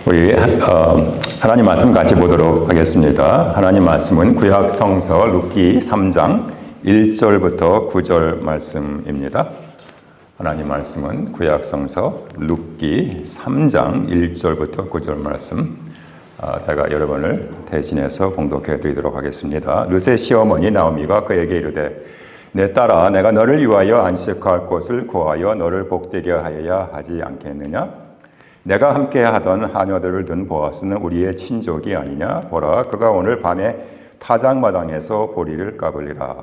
우리 하나님 말씀 같이 보도록 하겠습니다. 하나님 말씀은 구약 성서 룻기 3장 1절부터 9절 말씀입니다. 하나님 말씀은 구약 성서 룻기 3장 1절부터 9절 말씀, 제가 여러분을 대신해서 봉독해 드리도록 하겠습니다. 룻의 시어머니 나오미가 그에게 이르되 내 딸아, 내가 너를 위하여 안식할 곳을 구하여 너를 복되게 하여야 하지 않겠느냐? 내가 함께 하던 하녀들을 둔 보아스는 우리의 친족이 아니냐? 보라, 그가 오늘 밤에 타작마당에서 보리를 까불리라.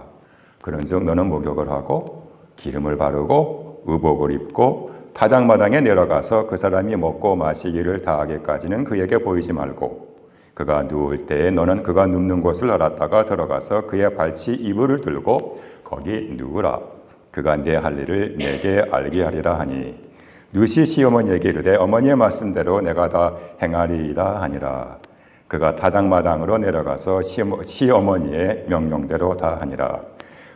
그런즉 너는 목욕을 하고 기름을 바르고 의복을 입고 타작마당에 내려가서 그 사람이 먹고 마시기를 다하기까지는 그에게 보이지 말고, 그가 누울 때에 너는 그가 눕는 곳을 알았다가 들어가서 그의 발치 이불을 들고 거기 누우라. 그가 내 할 일을 내게 알게 하리라 하니, 룻이 시어머니에게 이르되 어머니의 말씀대로 내가 다 행하리이다 하니라. 그가 타작마당으로 내려가서 시어머니의 명령대로 다 하니라.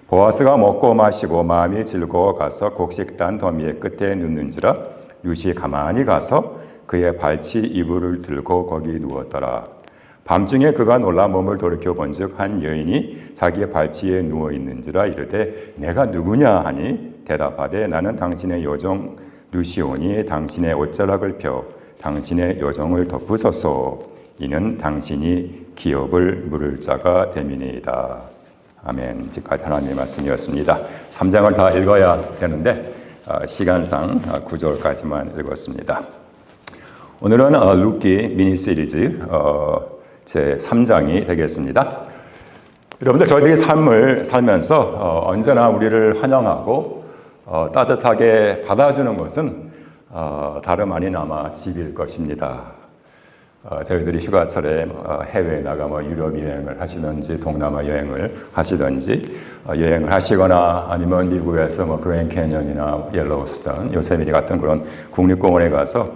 보아스가 먹고 마시고 마음이 즐거워 가서 곡식단 더미의 끝에 눕는지라 룻이 가만히 가서 그의 발치 이불을 들고 거기 누웠더라. 밤중에 그가 놀라 몸을 돌이켜 본즉 한 여인이 자기의 발치에 누워 있는지라. 이르되 내가 누구냐 하니 대답하되 나는 당신의 여종 룻이오니 당신의 옷자락을 펴 당신의 여종을 덮으소서. 이는 당신이 기업을 물을 자가 됨이니이다. 아멘. 지금까지 하나님의 말씀이었습니다. 3장을 다 읽어야 되는데 시간상 9절까지만 읽었습니다. 오늘은 룻기 미니 시리즈 제 3장이 되겠습니다. 여러분들, 저희들이 삶을 살면서 언제나 우리를 환영하고 따뜻하게 받아주는 것은 다름 아닌 아마 집일 것입니다. 저희들이 휴가철에 해외에 나가 유럽 여행을 하시든지 동남아 여행을 하시든지 여행을 하시거나 아니면 미국에서 그랜드 캐년이나 옐로우스톤, 요세미티 같은 그런 국립공원에 가서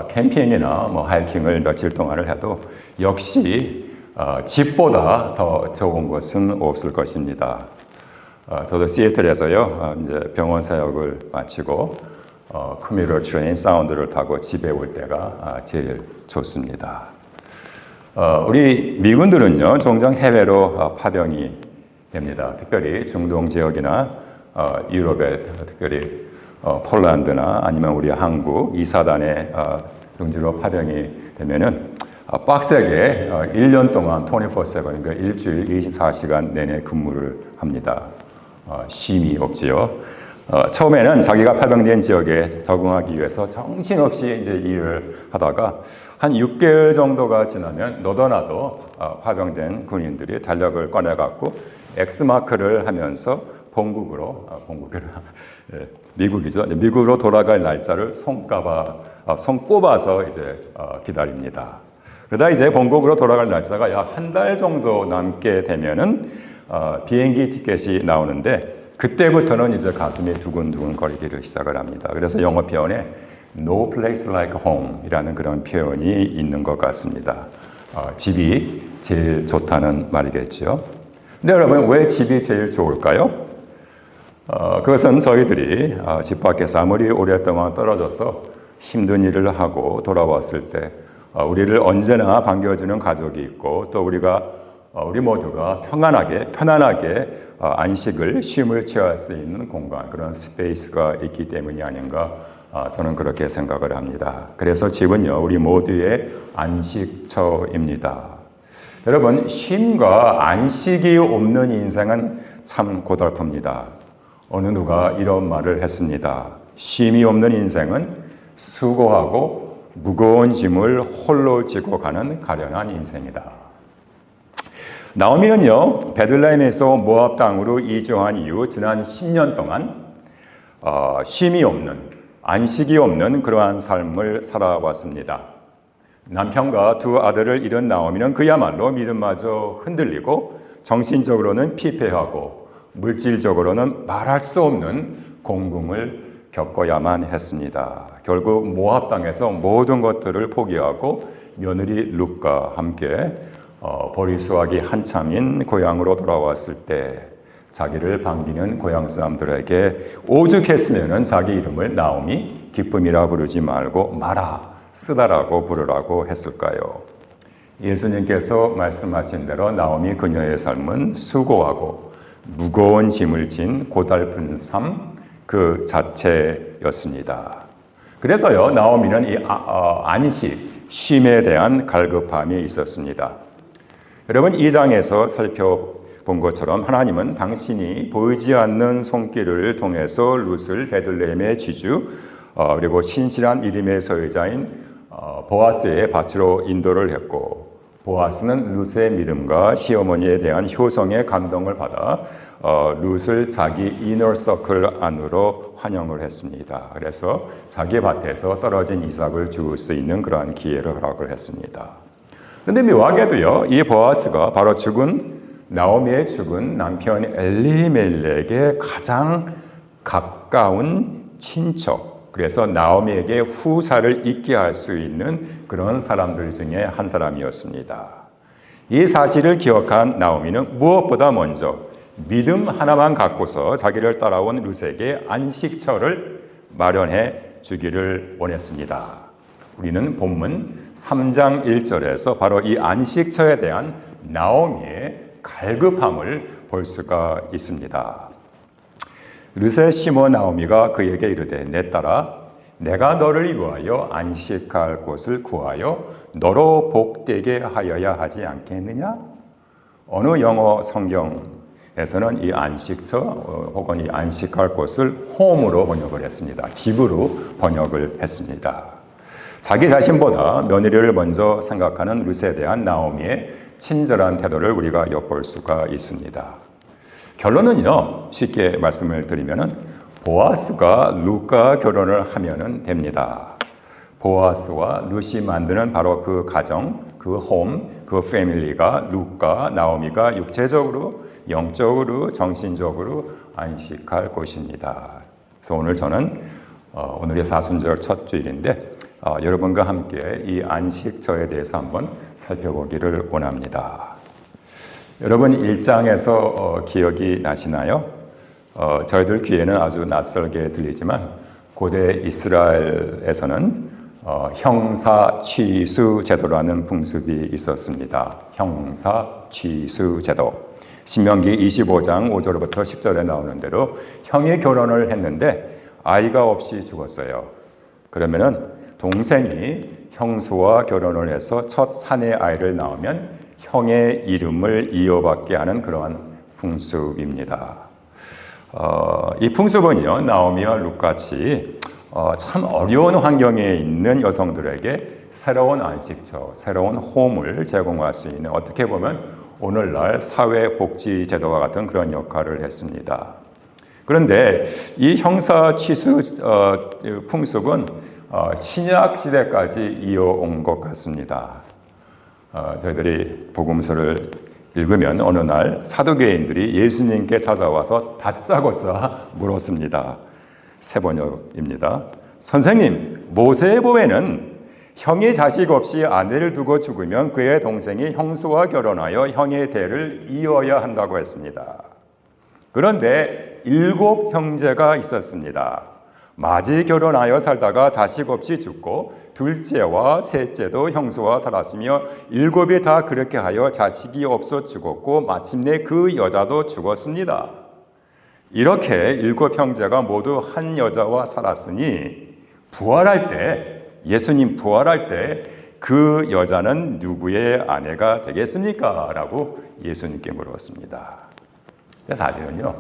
캠핑이나 하이킹을 며칠 동안을 해도 역시 집보다 더 좋은 곳은 없을 것입니다. 저도 시애틀에서요, 이제 병원 사역을 마치고 커뮤터 트레인 사운드를 타고 집에 올 때가 제일 좋습니다. 우리 미군들은요, 종종 해외로 파병이 됩니다. 특별히 중동 지역이나 유럽에, 특별히 폴란드나 아니면 우리 한국 이사단에 등지로 파병이 되면은 빡세게 1년 동안 24/7, 그러니까 일주일 24시간 내내 근무를 합니다. 쉼이 없지요. 처음에는 자기가 파병된 지역에 적응하기 위해서 정신없이 이제 일을 하다가 한 6개월 정도가 지나면 너도나도 파병된 군인들이 달력을 꺼내갖고 X마크를 하면서 본국으로 미국이죠. 미국으로 돌아갈 날짜를 손꼽아서 이제 기다립니다. 그러다 이제 본국으로 돌아갈 날짜가 약 한 달 정도 남게 되면은 비행기 티켓이 나오는데, 그때부터는 이제 가슴이 두근두근 거리기를 시작을 합니다. 그래서 영어 표현에 No place like home 이라는 그런 표현이 있는 것 같습니다. 집이 제일 좋다는 말이겠죠. 근데 여러분, 왜 집이 제일 좋을까요? 그것은 저희들이 집 밖에서 아무리 오랫동안 떨어져서 힘든 일을 하고 돌아왔을 때 우리를 언제나 반겨주는 가족이 있고, 또 우리 모두가 편안하게 안식을, 쉼을 취할 수 있는 공간, 그런 스페이스가 있기 때문이 아닌가, 저는 그렇게 생각을 합니다. 그래서 집은요, 우리 모두의 안식처입니다. 여러분, 쉼과 안식이 없는 인생은 참 고달픕니다. 어느 누가 이런 말을 했습니다. 쉼이 없는 인생은 수고하고 무거운 짐을 홀로 지고 가는 가련한 인생이다. 나오미는요, 베들레헴에서 모압 땅으로 이주한 이후 지난 10년 동안 쉼이 없는, 안식이 없는 그러한 삶을 살아왔습니다. 남편과 두 아들을 잃은 나오미는 그야말로 믿음마저 흔들리고 정신적으로는 피폐하고 물질적으로는 말할 수 없는 공경을 겪어야만 했습니다. 결국 모압 땅에서 모든 것들을 포기하고 며느리 룻과 함께 보리 수확이 한참인 고향으로 돌아왔을 때 자기를 반기는 고향 사람들에게 오죽했으면 자기 이름을 나오미 기쁨이라 부르지 말고 마라 쓰다라고 부르라고 했을까요? 예수님께서 말씀하신 대로 나오미 그녀의 삶은 수고하고 무거운 짐을 진 고달픈 삶 그 자체였습니다. 그래서요, 나오미는 이 안식, 쉼에 대한 갈급함이 있었습니다. 여러분, 이 장에서 살펴본 것처럼 하나님은 당신이 보이지 않는 손길을 통해서 룻을 베들레헴의 지주 그리고 신실한 믿음의 소유자인 보아스의 밭으로 인도를 했고, 보아스는 룻의 믿음과 시어머니에 대한 효성에 감동을 받아 룻을 자기 이너서클 안으로 환영을 했습니다. 그래서 자기 밭에서 떨어진 이삭을 줄 수 있는 그러한 기회를 허락을 했습니다. 그런데 묘하게도요, 이 보아스가 바로 나오미의 죽은 남편 엘리멜렉의 가장 가까운 친척, 그래서 나오미에게 후사를 잇게 할 수 있는 그런 사람들 중에 한 사람이었습니다. 이 사실을 기억한 나오미는 무엇보다 먼저 믿음 하나만 갖고서 자기를 따라온 룻에게 안식처를 마련해 주기를 원했습니다. 우리는 본문 3장 1절에서 바로 이 안식처에 대한 나오미의 갈급함을 볼 수가 있습니다. 룻의 시모 나오미가 그에게 이르되 내 딸아 내가 너를 위하여 안식할 곳을 구하여 너로 복되게 하여야 하지 않겠느냐? 어느 영어 성경에서는 이 안식처 혹은 이 안식할 곳을 홈으로 번역을 했습니다. 집으로 번역을 했습니다. 자기 자신보다 며느리를 먼저 생각하는 룻에 대한 나오미의 친절한 태도를 우리가 엿볼 수가 있습니다. 결론은요, 쉽게 말씀을 드리면은 보아스가 룻과 결혼을 하면은 됩니다. 보아스와 룻이 만드는 바로 그 가정, 그 홈, 그 패밀리가 룻과 나오미가 육체적으로, 영적으로, 정신적으로 안식할 곳입니다. 그래서 오늘 저는 오늘의 사순절 첫 주일인데 여러분과 함께 이 안식처에 대해서 한번 살펴보기를 원합니다. 여러분 1장에서 기억이 나시나요? 저희들 귀에는 아주 낯설게 들리지만 고대 이스라엘에서는 형사취수 제도라는 풍습이 있었습니다. 형사취수 제도. 신명기 25장 5절부터 10절에 나오는 대로 형이 결혼을 했는데 아이가 없이 죽었어요. 그러면은 동생이 형수와 결혼을 해서 첫 사내 아이를 낳으면 형의 이름을 이어받게 하는 그러한 풍습입니다. 이 풍습은요, 나오미와 룻같이 참 어려운 환경에 있는 여성들에게 새로운 안식처, 새로운 홈을 제공할 수 있는, 어떻게 보면 오늘날 사회복지제도와 같은 그런 역할을 했습니다. 그런데 이 형사취수 풍습은 신약 시대까지 이어온 것 같습니다. 저희들이 복음서를 읽으면 어느 날 사두개인들이 예수님께 찾아와서 다짜고짜 물었습니다. 새 번역입니다. 선생님, 모세의 법에는 형이 자식 없이 아내를 두고 죽으면 그의 동생이 형수와 결혼하여 형의 대를 이어야 한다고 했습니다. 그런데 7 형제가 있었습니다. 맞이 결혼하여 살다가 자식 없이 죽고 둘째와 셋째도 형수와 살았으며 7이 다 그렇게 하여 자식이 없어 죽었고 마침내 그 여자도 죽었습니다. 이렇게 7 형제가 모두 한 여자와 살았으니 부활할 때, 예수님 부활할 때 그 여자는 누구의 아내가 되겠습니까? 라고 예수님께 물었습니다. 사실은요,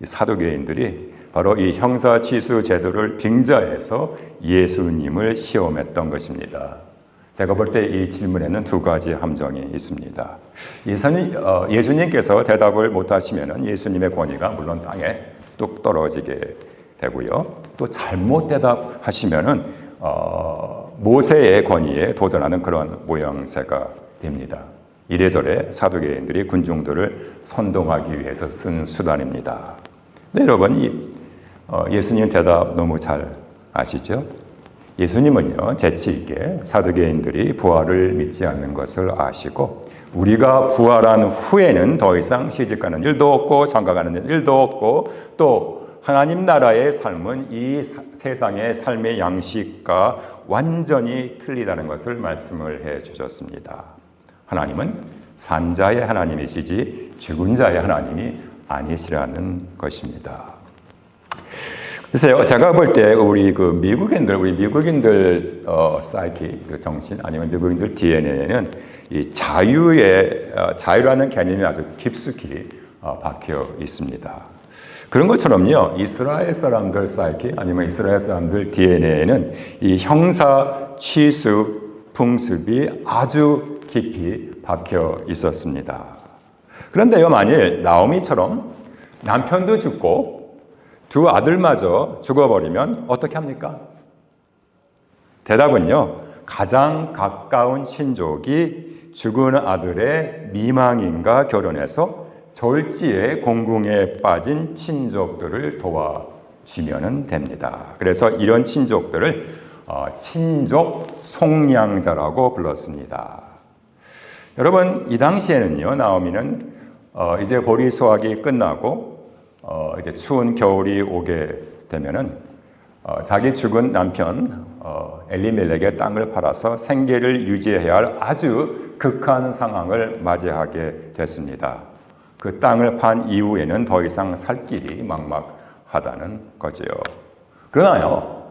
이 사두개인들이 바로 이 형사취수 제도를 빙자해서 예수님을 시험했던 것입니다. 제가 볼 때 이 질문에는 2가지 함정이 있습니다. 예수님께서 대답을 못하시면 예수님의 권위가 물론 땅에 뚝 떨어지게 되고요. 또 잘못 대답하시면 모세의 권위에 도전하는 그런 모양새가 됩니다. 이래저래 사두개인들이 군중들을 선동하기 위해서 쓴 수단입니다. 네, 여러분, 예수님 대답 너무 잘 아시죠? 예수님은요, 재치 있게 사두개인들이 부활을 믿지 않는 것을 아시고 우리가 부활한 후에는 더 이상 시집가는 일도 없고 장가가는 일도 없고 또 하나님 나라의 삶은 이 세상의 삶의 양식과 완전히 틀리다는 것을 말씀을 해 주셨습니다. 하나님은 산자의 하나님이시지 죽은 자의 하나님이 아니시라는 것입니다. 글쎄요, 제가 볼 때 우리 미국인들 사이키, 그 정신 아니면 미국인들 DNA에는 이 자유라는 개념이 아주 깊숙이 박혀 있습니다. 그런 것처럼요, 이스라엘 사람들 사이키 아니면 이스라엘 사람들 DNA에는 이 형사, 취습, 풍습이 아주 깊이 박혀 있었습니다. 그런데요, 만일 나오미처럼 남편도 죽고 두 아들마저 죽어버리면 어떻게 합니까? 대답은요, 가장 가까운 친족이 죽은 아들의 미망인과 결혼해서 졸지에 공궁에 빠진 친족들을 도와주면 됩니다. 그래서 이런 친족들을 친족 속량자라고 불렀습니다. 여러분, 이 당시에는요, 나오미는 이제 보리 수확이 끝나고 이제 추운 겨울이 오게 되면은 자기 죽은 남편 엘리멜렉의 땅을 팔아서 생계를 유지해야 할 아주 극한 상황을 맞이하게 됐습니다. 그 땅을 판 이후에는 더 이상 살 길이 막막하다는 거지요. 그러나요,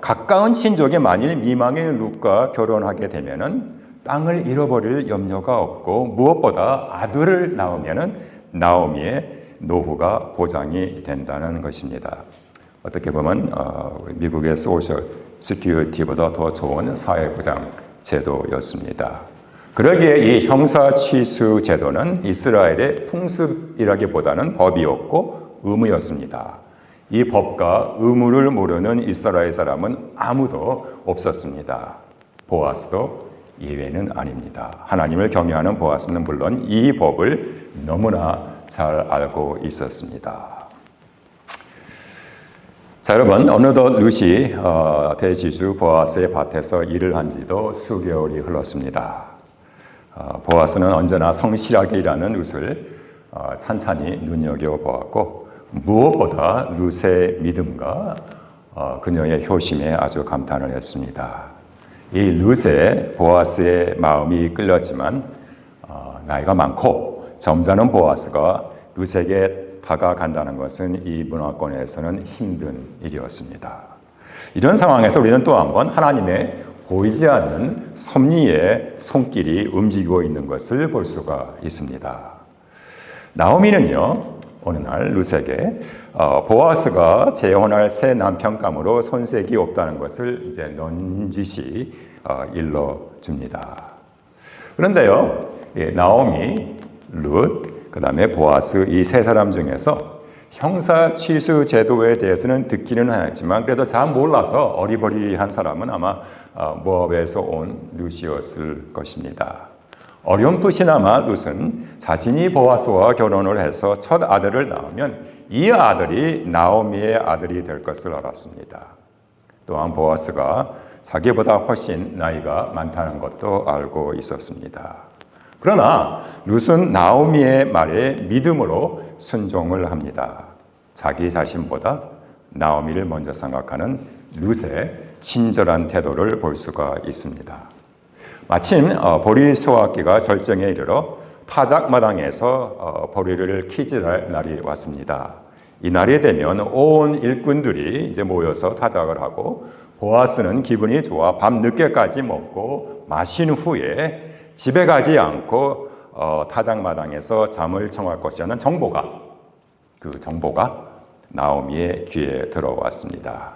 가까운 친족이 만일 미망인 룻과 결혼하게 되면은 땅을 잃어버릴 염려가 없고 무엇보다 아들을 낳으면은 나오미의 노후가 보장이 된다는 것입니다. 어떻게 보면 미국의 소셜 시큐리티보다 더 좋은 사회보장 제도였습니다. 그러기에 이 형사취수 제도는 이스라엘의 풍습이라기보다는 법이었고 의무였습니다. 이 법과 의무를 모르는 이스라엘 사람은 아무도 없었습니다. 보아스도 예외는 아닙니다. 하나님을 경외하는 보아스는 물론 이 법을 너무나 잘 알고 있었습니다. 자, 여러분, 어느덧 룻이 대지주 보아스의 밭에서 일을 한 지도 수개월이 흘렀습니다. 보아스는 언제나 성실하게 일하는 룻을 찬찬히 눈여겨보았고 무엇보다 룻의 믿음과 그녀의 효심에 아주 감탄을 했습니다. 이 룻의 보아스의 마음이 끌렸지만 나이가 많고 점잖은 보아스가 룻에게 다가간다는 것은 이 문화권에서는 힘든 일이었습니다. 이런 상황에서 우리는 또 한 번 하나님의 보이지 않는 섭리의 손길이 움직이고 있는 것을 볼 수가 있습니다. 나오미는요, 어느 날 룻에게 보아스가 재혼할 새 남편감으로 손색이 없다는 것을 이제 넌지시 일러줍니다. 그런데요, 나오미, 룻, 그 다음에 보아스 이 세 사람 중에서 형사 취수 제도에 대해서는 듣기는 하였지만 그래도 잘 몰라서 어리버리한 사람은 아마 모압에서 온 룻이었을 것입니다. 어렴풋이나마 룻은 자신이 보아스와 결혼을 해서 첫 아들을 낳으면 이 아들이 나오미의 아들이 될 것을 알았습니다. 또한 보아스가 자기보다 훨씬 나이가 많다는 것도 알고 있었습니다. 그러나 룻은 나오미의 말에 믿음으로 순종을 합니다. 자기 자신보다 나오미를 먼저 생각하는 룻의 친절한 태도를 볼 수가 있습니다. 마침 보리 수확기가 절정에 이르러 타작마당에서 보리를 키질할 날이 왔습니다. 이 날이 되면 온 일꾼들이 이제 모여서 타작을 하고 보아스는 기분이 좋아 밤 늦게까지 먹고 마신 후에 집에 가지 않고 타작마당에서 잠을 청할 것이라는 정보가 나오미의 귀에 들어왔습니다.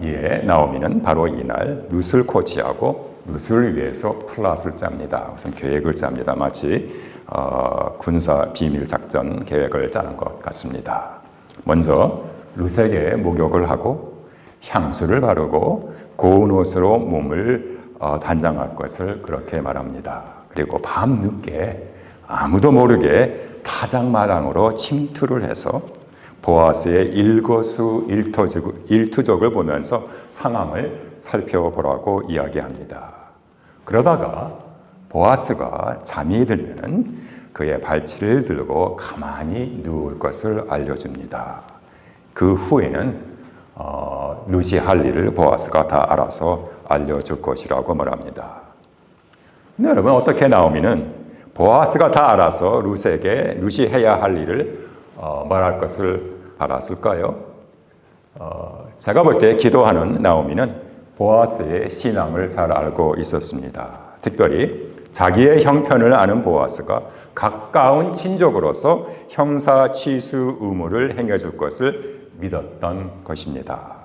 이에 나오미는 바로 이날 룻을 코치하고 룻을 위해서 플랫을 짭니다. 우선 계획을 짭니다. 마치 군사 비밀 작전 계획을 짜는 것 같습니다. 먼저 룻에게 목욕을 하고 향수를 바르고 고운 옷으로 몸을 단장할 것을 그렇게 말합니다. 그리고 밤늦게 아무도 모르게 타작마당으로 침투를 해서 보아스의 일거수일투족을 보면서 상황을 살펴보라고 이야기합니다. 그러다가 보아스가 잠이 들면 그의 발치를 들고 가만히 누울 것을 알려줍니다. 그 후에는 룻이 할 일을 보아스가 다 알아서 알려줄 것이라고 말합니다. 근데 여러분, 어떻게 나오미는 보아스가 다 알아서 룻이 해야 할 일을 말할 것을 알았을까요? 제가 볼 때 기도하는 나오미는 보아스의 신앙을 잘 알고 있었습니다. 특별히 자기의 형편을 아는 보아스가 가까운 친족으로서 형사 취수 의무를 행해줄 것을 믿었던 것입니다.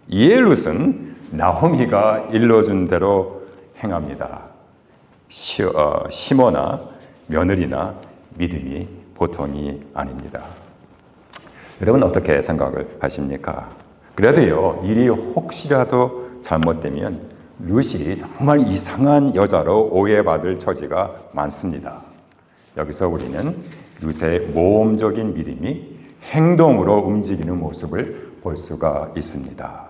이에 룻은 나오미가 일러준 대로 행합니다. 시모나 며느리나 믿음이 보통이 아닙니다. 여러분 어떻게 생각을 하십니까? 그래도요, 일이 혹시라도 잘못되면 룻이 정말 이상한 여자로 오해받을 처지가 많습니다. 여기서 우리는 룻의 모험적인 믿음이 행동으로 움직이는 모습을 볼 수가 있습니다.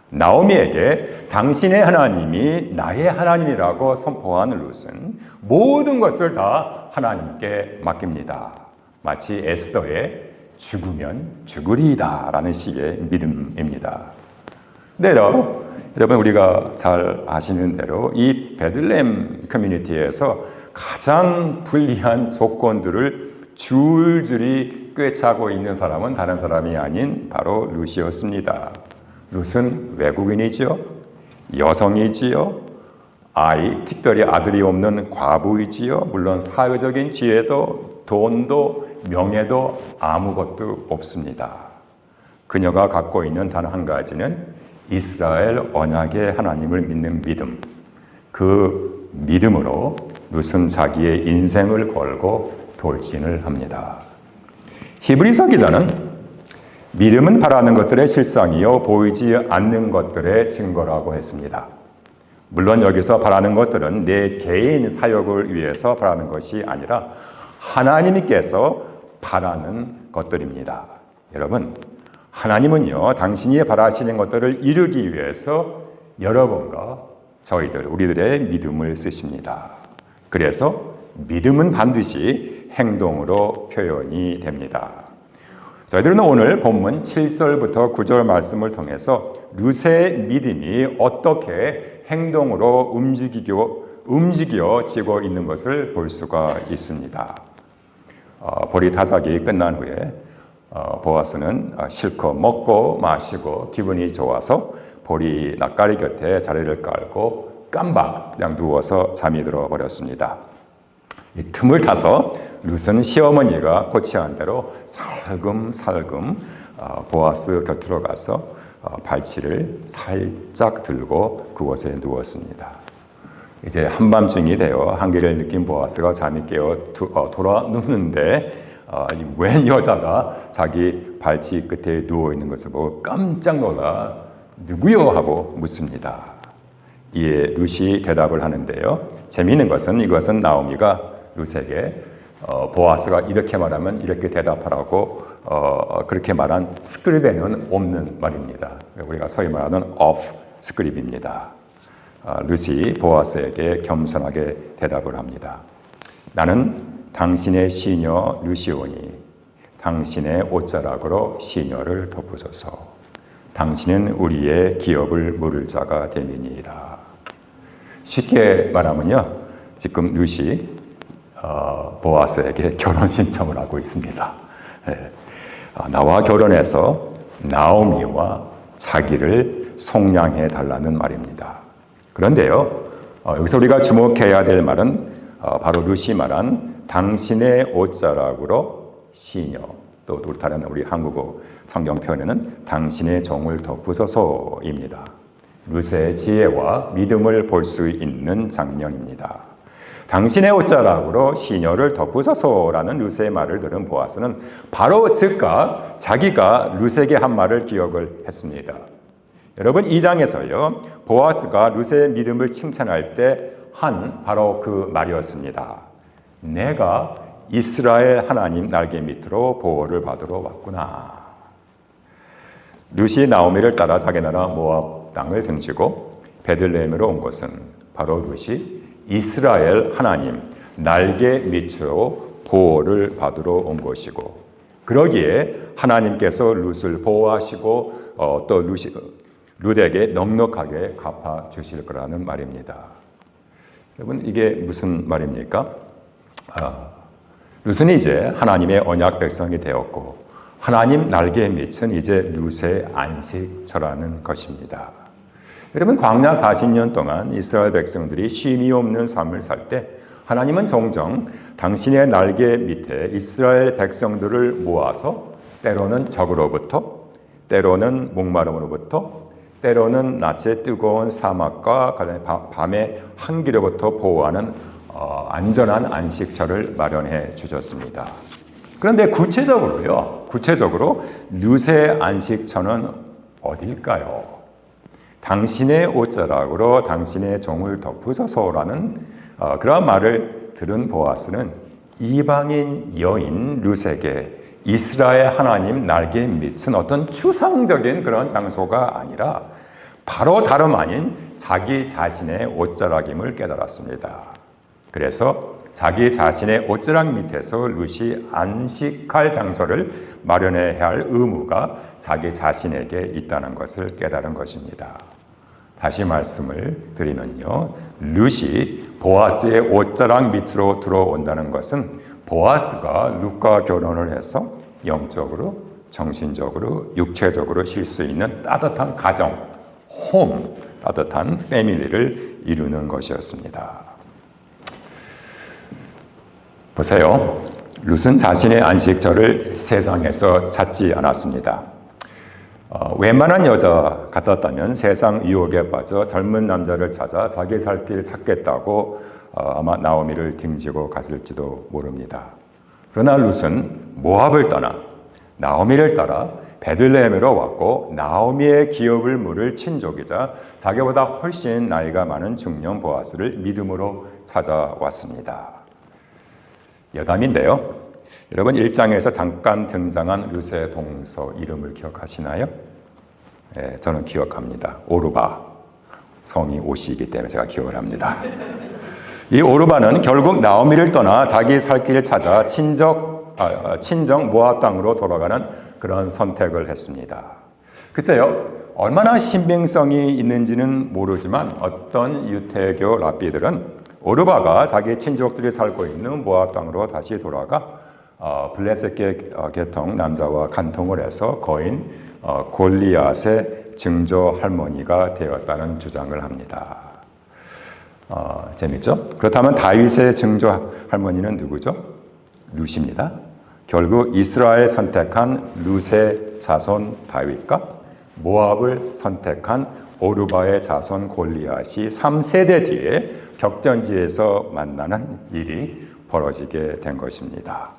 나오미에게 당신의 하나님이 나의 하나님이라고 선포한 룻은 모든 것을 다 하나님께 맡깁니다. 마치 에스더의 죽으면 죽으리이다 라는 식의 믿음입니다. 네, 여러분 우리가 잘 아시는 대로 이 베들레헴 커뮤니티에서 가장 불리한 조건들을 줄줄이 꿰차고 있는 사람은 다른 사람이 아닌 바로 룻이었습니다. 룻은 외국인이지요, 여성이지요, 특별히 아들이 없는 과부이지요. 물론 사회적인 지혜도 돈도 명예도 아무것도 없습니다. 그녀가 갖고 있는 단 한 가지는 이스라엘 언약의 하나님을 믿는 믿음. 그 믿음으로 룻은 자기의 인생을 걸고 돌진을 합니다. 히브리서 기자는 믿음은 바라는 것들의 실상이요 보이지 않는 것들의 증거라고 했습니다. 물론 여기서 바라는 것들은 내 개인 사역을 위해서 바라는 것이 아니라 하나님께서 바라는 것들입니다. 여러분, 하나님은요, 당신이 바라시는 것들을 이루기 위해서 여러분과 우리들의 믿음을 쓰십니다. 그래서 믿음은 반드시 행동으로 표현이 됩니다. 저희들은 오늘 본문 7절부터 9절 말씀을 통해서 룻의 믿음이 어떻게 행동으로 움직여지고 있는 것을 볼 수가 있습니다. 보리 타작이 끝난 후에 보아스는 실컷 먹고 마시고 기분이 좋아서 보리 낯가리 곁에 자리를 깔고 깜박 그냥 누워서 잠이 들어버렸습니다. 이 틈을 타서 룻은 시어머니가 코치한 대로 살금살금 보아스 곁으로 가서 발치를 살짝 들고 그곳에 누웠습니다. 이제 한밤중이 되어 한기를 느낀 보아스가 잠이 깨어 돌아 눕는데 웬 여자가 자기 발치 끝에 누워있는 것을 보고 깜짝 놀라 누구요? 하고 묻습니다. 이에 룻이 대답을 하는데요. 재미있는 것은 이것은 나오미가 룻에게 보아스가 이렇게 말하면 이렇게 대답하라고 그렇게 말한 스크립에는 없는 말입니다. 우리가 소위 말하는 off 스크립입니다. 룻이 보아스에게 겸손하게 대답을 합니다. 나는 당신의 시녀 룻이오니 당신의 옷자락으로 시녀를 덮으소서. 당신은 우리의 기업을 물을 자가 됨이니이다. 쉽게 말하면요, 지금 룻이 보아스에게 결혼 신청을 하고 있습니다. 나와 결혼해서 나오미와 자기를 속량해 달라는 말입니다. 그런데요, 여기서 우리가 주목해야 될 말은 바로 룻이 말한 당신의 옷자락으로 시녀, 또 다른 우리 한국어 성경 표현에는 당신의 종을 덮으소서입니다. 룻의 지혜와 믿음을 볼 수 있는 장면입니다. 당신의 옷자락으로 시녀를 덮으소서라는 룻의 말을 들은 보아스는 바로 즉각 자기가 룻에게 한 말을 기억을 했습니다. 여러분, 이 장에서요, 보아스가 룻의 믿음을 칭찬할 때 한 바로 그 말이었습니다. 내가 이스라엘 하나님 날개 밑으로 보호를 받으러 왔구나. 룻이 나오미를 따라 자기 나라 모압 땅을 등지고 베들레헴으로 온 것은 바로 룻이 이스라엘 하나님 날개 밑으로 보호를 받으러 온 것이고, 그러기에 하나님께서 룻을 보호하시고 또 룻에게 넉넉하게 갚아 주실 거라는 말입니다. 여러분, 이게 무슨 말입니까? 룻은 이제 하나님의 언약 백성이 되었고 하나님 날개에 미친 이제 룻의 안식처라는 것입니다. 여러분, 광야 40년 동안 이스라엘 백성들이 쉼이 없는 삶을 살 때 하나님은 종종 당신의 날개 밑에 이스라엘 백성들을 모아서 때로는 적으로부터, 때로는 목마름으로부터, 때로는 낮에 뜨거운 사막과 밤의 한기로부터 보호하는 안전한 안식처를 마련해 주셨습니다. 그런데 구체적으로 룻의 안식처는 어딜까요? 당신의 옷자락으로 당신의 종을 덮으소서라는 그런 말을 들은 보아스는 이방인 여인 룻에게 이스라엘 하나님 날개에 미친 어떤 추상적인 그런 장소가 아니라 바로 다름 아닌 자기 자신의 옷자락임을 깨달았습니다. 그래서 자기 자신의 옷자락 밑에서 룻이 안식할 장소를 마련해야 할 의무가 자기 자신에게 있다는 것을 깨달은 것입니다. 다시 말씀을 드리면요, 룻이 보아스의 옷자락 밑으로 들어온다는 것은 보아스가 룻과 결혼을 해서 영적으로, 정신적으로, 육체적으로 쉴 수 있는 따뜻한 가정, 홈, 따뜻한 패밀리를 이루는 것이었습니다. 보세요. 룻은 자신의 안식처를 세상에서 찾지 않았습니다. 웬만한 여자 같았다면 세상 유혹에 빠져 젊은 남자를 찾아 자기 살 길 찾겠다고 아마 나오미를 등지고 갔을지도 모릅니다. 그러나 룻은 모압을 떠나 나오미를 따라 베들레헴으로 왔고 나오미의 기업을 물을 친족이자 자기보다 훨씬 나이가 많은 중년 보아스를 믿음으로 찾아왔습니다. 여담인데요. 여러분 1장에서 잠깐 등장한 룻의 동서 이름을 기억하시나요? 네, 저는 기억합니다. 오르바. 성이 옷이기 때문에 제가 기억을 합니다. 이 오르바는 결국 나오미를 떠나 자기 살 길을 찾아 친정 모압 땅으로 돌아가는 그런 선택을 했습니다. 글쎄요, 얼마나 신빙성이 있는지는 모르지만 어떤 유태교 랍비들은 오르바가 자기 친족들이 살고 있는 모압 땅으로 다시 돌아가 블레셋 계통 남자와 간통을 해서 거인 골리앗의 증조 할머니가 되었다는 주장을 합니다. 재밌죠? 그렇다면 다윗의 증조 할머니는 누구죠? 룻입니다. 결국 이스라엘 선택한 룻의 자손 다윗과 모압을 선택한 오르바의 자손 골리앗이 3세대 뒤에 격전지에서 만나는 일이 벌어지게 된 것입니다.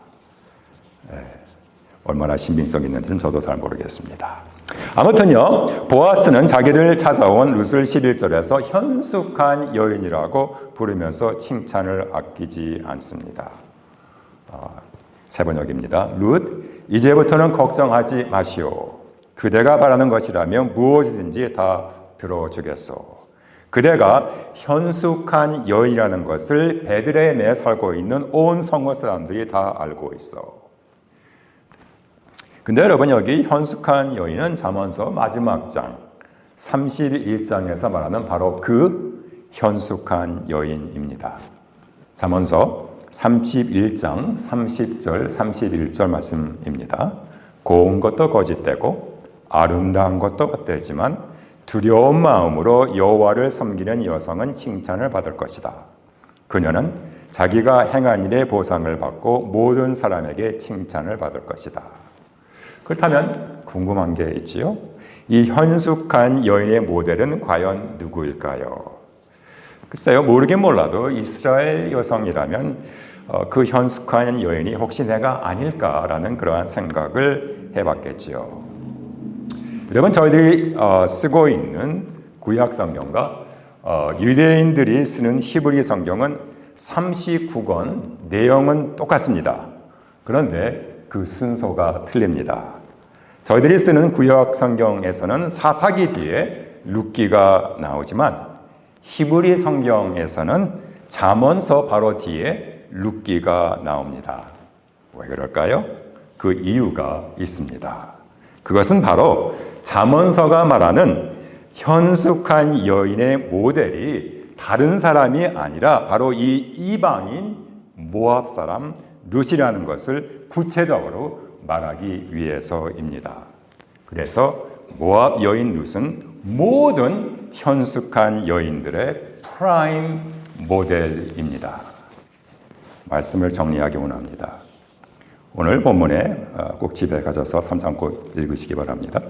얼마나 신빙성 있는지는 저도 잘 모르겠습니다. 아무튼요, 보아스는 자기를 찾아온 룻을 11절에서 현숙한 여인이라고 부르면서 칭찬을 아끼지 않습니다. 세 번역입니다. 룻, 이제부터는 걱정하지 마시오. 그대가 바라는 것이라면 무엇이든지 다 들어주겠소. 그대가 현숙한 여인이라는 것을 베들레헴에 살고 있는 온 성읍 사람들이 다 알고 있어. 근데 여러분, 여기 현숙한 여인은 잠언서 마지막 장 31장에서 말하는 바로 그 현숙한 여인입니다. 잠언서 31장 30절 31절 말씀입니다. 고운 것도 거짓되고 아름다운 것도 헛되지만 두려운 마음으로 여호와를 섬기는 여성은 칭찬을 받을 것이다. 그녀는 자기가 행한 일의 보상을 받고 모든 사람에게 칭찬을 받을 것이다. 그렇다면 궁금한 게 있지요. 이 현숙한 여인의 모델은 과연 누구일까요? 글쎄요, 모르긴 몰라도 이스라엘 여성이라면 그 현숙한 여인이 혹시 내가 아닐까라는 그러한 생각을 해봤겠지요. 여러분, 저희들이 쓰고 있는 구약 성경과 유대인들이 쓰는 히브리 성경은 39권, 내용은 똑같습니다. 그런데 그 순서가 틀립니다. 저희들이 쓰는 구약 성경에서는 사사기 뒤에 룻기가 나오지만 히브리 성경에서는 잠언서 바로 뒤에 룻기가 나옵니다. 왜 그럴까요? 그 이유가 있습니다. 그것은 바로 잠언서가 말하는 현숙한 여인의 모델이 다른 사람이 아니라 바로 이 이방인 모압 사람 룻이라는 것을 구체적으로 말하기 위해서입니다. 그래서 모압 여인 룻은 모든 현숙한 여인들의 프라임 모델입니다. 말씀을 정리하기 원합니다. 오늘 본문에 꼭 집에 가져서 3장 꼭 읽으시기 바랍니다.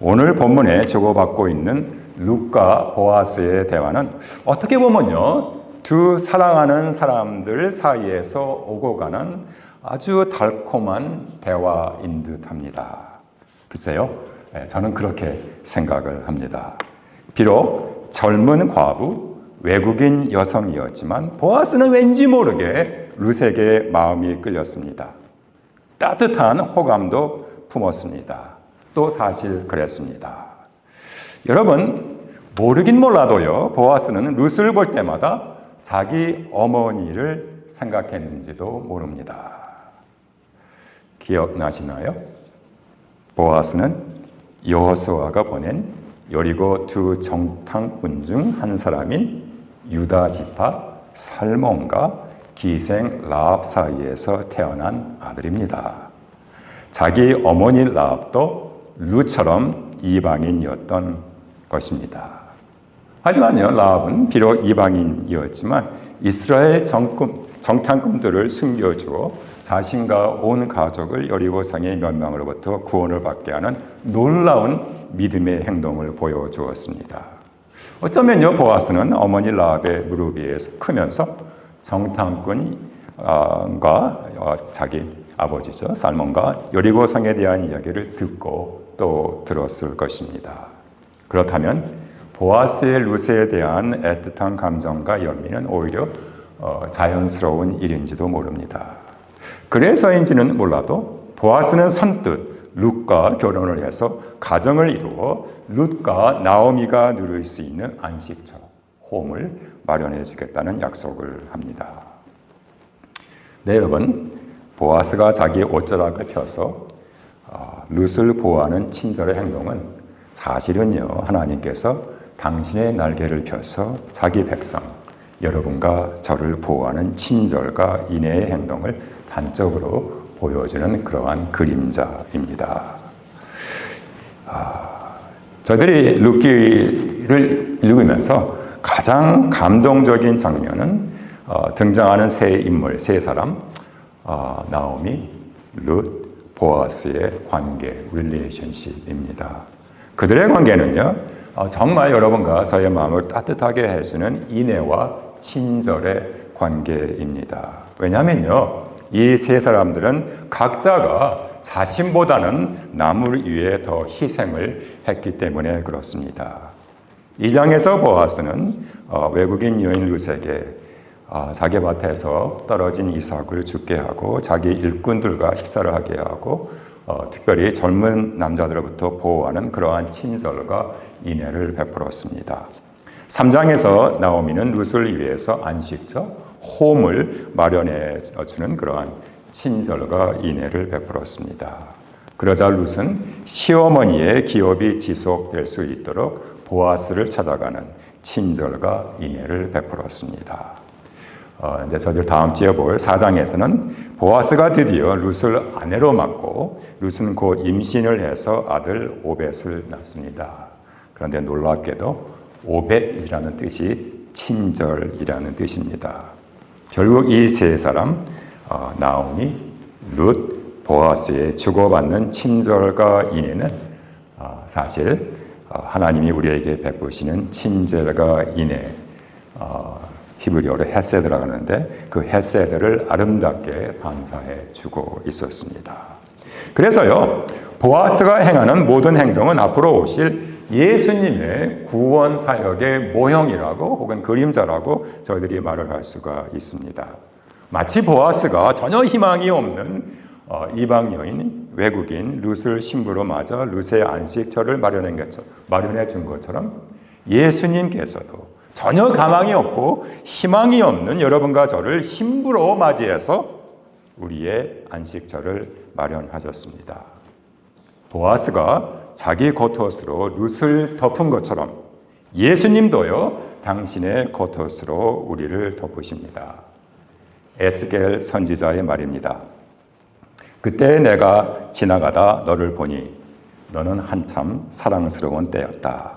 오늘 본문에 주고받고 있는 룻과 보아스의 대화는 어떻게 보면요, 두 사랑하는 사람들 사이에서 오고 가는 아주 달콤한 대화인 듯합니다. 글쎄요, 저는 그렇게 생각을 합니다. 비록 젊은 과부, 외국인 여성이었지만 보아스는 왠지 모르게 룻에게 마음이 끌렸습니다. 따뜻한 호감도 품었습니다. 또 사실 그랬습니다. 여러분, 모르긴 몰라도요, 보아스는 룻을 볼 때마다 자기 어머니를 생각했는지도 모릅니다. 기억나시나요? 보아스는 여호수아가 보낸 여리고 두 정탐꾼 중 한 사람인 유다 지파 살몬과 기생 라합 사이에서 태어난 아들입니다. 자기 어머니 라합도 룻처럼 이방인이었던 것입니다. 하지만요, 라합은 비록 이방인이었지만 이스라엘 정탐꾼들을 숨겨주어 자신과 온 가족을 여리고성의 멸망으로부터 구원을 받게 하는 놀라운 믿음의 행동을 보여주었습니다. 어쩌면요, 보아스는 어머니 라합의 무릎 위에서 크면서 정탐꾼과 자기 아버지죠, 살몬과 여리고성에 대한 이야기를 듣고 또 들었을 것입니다. 그렇다면 보아스의 룻에 대한 애틋한 감정과 연민은 오히려 자연스러운 일인지도 모릅니다. 그래서인지는 몰라도 보아스는 선뜻 룻과 결혼을 해서 가정을 이루어 룻과 나오미가 누릴 수 있는 안식처, 홈을 마련해 주겠다는 약속을 합니다. 네, 여러분, 보아스가 자기 옷자락을 펴서 룻을 보호하는 친절의 행동은 사실은요, 하나님께서 당신의 날개를 펴서 자기 백성, 여러분과 저를 보호하는 친절과 인애의 행동을 단적으로 보여주는 그러한 그림자입니다. 저들이 룻기를 읽으면서 가장 감동적인 장면은 등장하는 세 인물, 세 사람, 나오미, 룻, 보아스의 관계, 릴레이션십입니다. 그들의 관계는요, 정말 여러분과 저의 마음을 따뜻하게 해주는 인애와 친절의 관계입니다. 왜냐하면요, 이 세 사람들은 각자가 자신보다는 남을 위해 더 희생을 했기 때문에 그렇습니다. 이 장에서 보아스는 외국인 여인 룻에게 자기 밭에서 떨어진 이삭을 죽게 하고 자기 일꾼들과 식사를 하게 하고 특별히 젊은 남자들로부터 보호하는 그러한 친절과 인애를 베풀었습니다. 3장에서 나오미는 룻을 위해서 안식처, 홈을 마련해 주는 그러한 친절과 인애를 베풀었습니다. 그러자 룻은 시어머니의 기업이 지속될 수 있도록 보아스를 찾아가는 친절과 인애를 베풀었습니다. 이제 저들 다음 주에 볼 4장에서는 보아스가 드디어 룻을 아내로 맡고 룻은 곧 임신을 해서 아들 오벳을 낳습니다. 그런데 놀랍게도 오벳이라는 뜻이 친절이라는 뜻입니다. 결국 이 세 사람, 나오미, 룻, 보아스의 주고받는 친절과 인애는 사실 하나님이 우리에게 베푸시는 친절과 인애, 히브리어로 헤세드라고 하는데 그 헤세드를 아름답게 반사해 주고 있었습니다. 그래서요, 보아스가 행하는 모든 행동은 앞으로 오실 예수님의 구원 사역의 모형이라고 혹은 그림자라고 저희들이 말을 할 수가 있습니다. 마치 보아스가 전혀 희망이 없는 이방 여인, 외국인 룻을 신부로 맞아 룻의 안식처를 마련해 준 것처럼 예수님께서도 전혀 가망이 없고 희망이 없는 여러분과 저를 신부로 맞이해서 우리의 안식처를 마련하셨습니다. 보아스가 자기 겉옷으로 룻을 덮은 것처럼 예수님도요, 당신의 겉옷으로 우리를 덮으십니다. 에스겔 선지자의 말입니다. 그때 내가 지나가다 너를 보니 너는 한참 사랑스러운 때였다.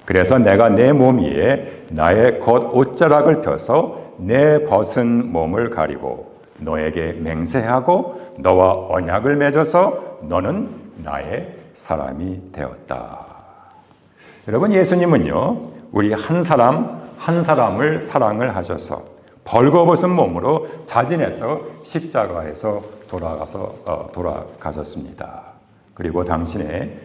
그래서 내가 내 몸 위에 나의 겉옷자락을 펴서 내 벗은 몸을 가리고 너에게 맹세하고 너와 언약을 맺어서 너는 나의 사람이 되었다. 여러분, 예수님은요, 우리 한 사람 한 사람을 사랑을 하셔서 벌거벗은 몸으로 자진해서 십자가에서 돌아가셨습니다. 그리고 당신의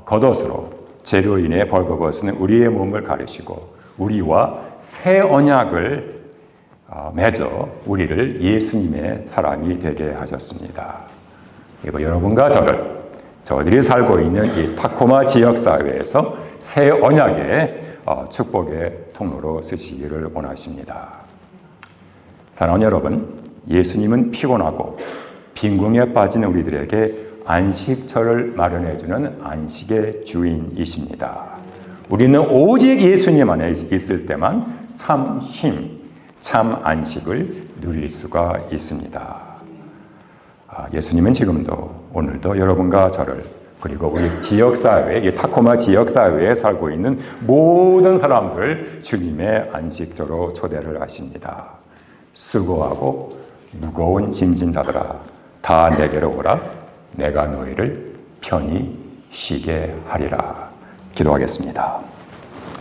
겉옷으로 죄로 인해 벌거벗은 우리의 몸을 가리시고 우리와 새 언약을 맺어 우리를 예수님의 사람이 되게 하셨습니다. 그리고 여러분과 저들이 살고 있는 이 타코마 지역사회에서 새 언약의 축복의 통로로 쓰시기를 원하십니다. 사랑하는 여러분, 예수님은 피곤하고 빈궁에 빠진 우리들에게 안식처를 마련해주는 안식의 주인이십니다. 우리는 오직 예수님 안에 있을 때만 참 쉼, 참 안식을 누릴 수가 있습니다. 예수님은 지금도 오늘도 여러분과 저를 그리고 우리 지역사회, 이 타코마 지역사회에 살고 있는 모든 사람들 주님의 안식처로 초대를 하십니다. 수고하고 무거운 짐진 자들아 다 내게로 오라. 내가 너희를 편히 쉬게 하리라. 기도하겠습니다.